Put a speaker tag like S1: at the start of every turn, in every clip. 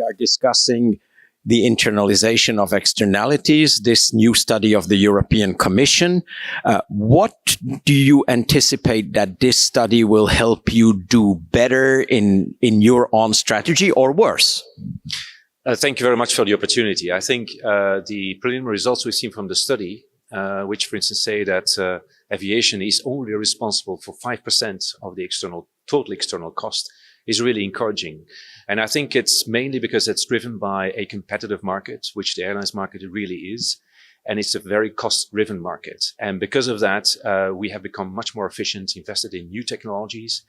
S1: are discussing the internalization of externalities, this new study of the European Commission. What do you anticipate that this study will help you do better in your own strategy, or worse?
S2: Thank you very much for the opportunity. I think the preliminary results we've seen from the study, which for instance say that aviation is only responsible for 5% of the total external cost, is really encouraging. And I think it's mainly because it's driven by a competitive market, which the airlines market really is. And it's a very cost-driven market. And because of that, we have become much more efficient, invested in new technologies,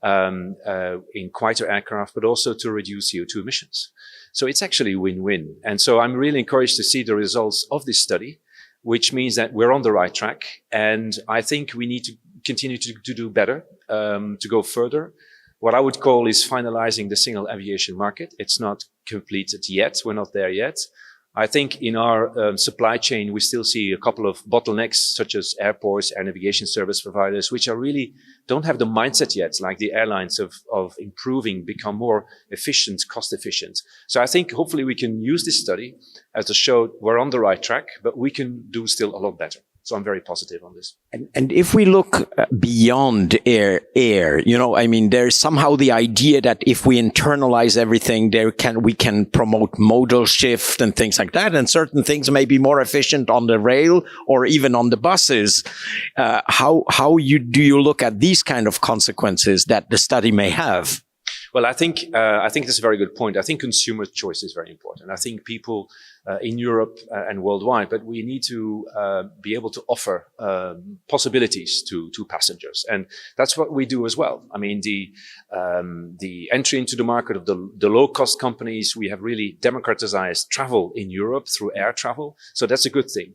S2: in quieter aircraft, but also to reduce CO2 emissions. So it's actually win-win. And so I'm really encouraged to see the results of this study, which means that we're on the right track. And I think we need to continue to do better, to go further. What I would call is finalizing the single aviation market. It's not completed yet. We're not there yet. I think in our supply chain, we still see a couple of bottlenecks, such as airports, air navigation service providers, which are really don't have the mindset yet, like the airlines of improving, become more efficient, cost efficient. So I think hopefully we can use this study as to show we're on the right track, but we can do still a lot better. So I'm very positive on this.
S1: And if we look beyond air, I mean, there's somehow the idea that if we internalize everything, we can promote modal shift and things like that. And certain things may be more efficient on the rail or even on the buses. How do you look at these kind of consequences that the study may have?
S2: Well, I think that's a very good point. I think consumer choice is very important. I think people in Europe and worldwide, but we need to be able to offer possibilities to passengers, and that's what we do as well. I mean, the entry into the market of the low-cost companies, we have really democratized travel in Europe through air travel, so that's a good thing.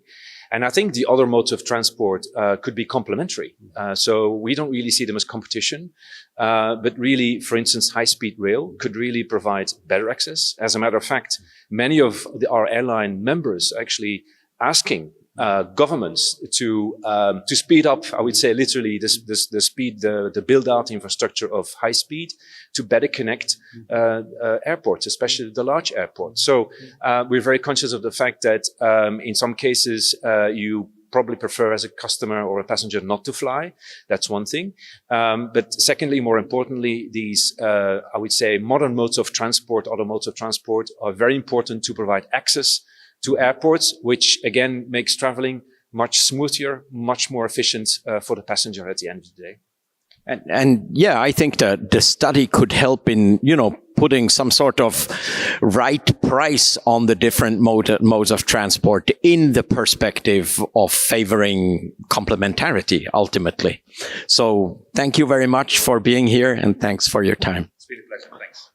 S2: And I think the other modes of transport could be complementary. So we don't really see them as competition, but really, for instance, high-speed rail could really provide better access. As a matter of fact, many of our airline members are actually asking governments to speed up, I would say literally the build-out infrastructure of high speed to better connect airports, especially the large airports. So we're very conscious of the fact that in some cases you probably prefer as a customer or a passenger not to fly. That's one thing. But secondly, more importantly, these, I would say, modern modes of transport, other modes of transport are very important to provide access to airports, which again makes traveling much smoother, much more efficient for the passenger at the end of the day.
S1: And yeah, I think that the study could help in, putting some sort of right price on the different modes of transport in the perspective of favoring complementarity, ultimately. So thank you very much for being here, and thanks for your time.
S2: It's been a pleasure. Thanks.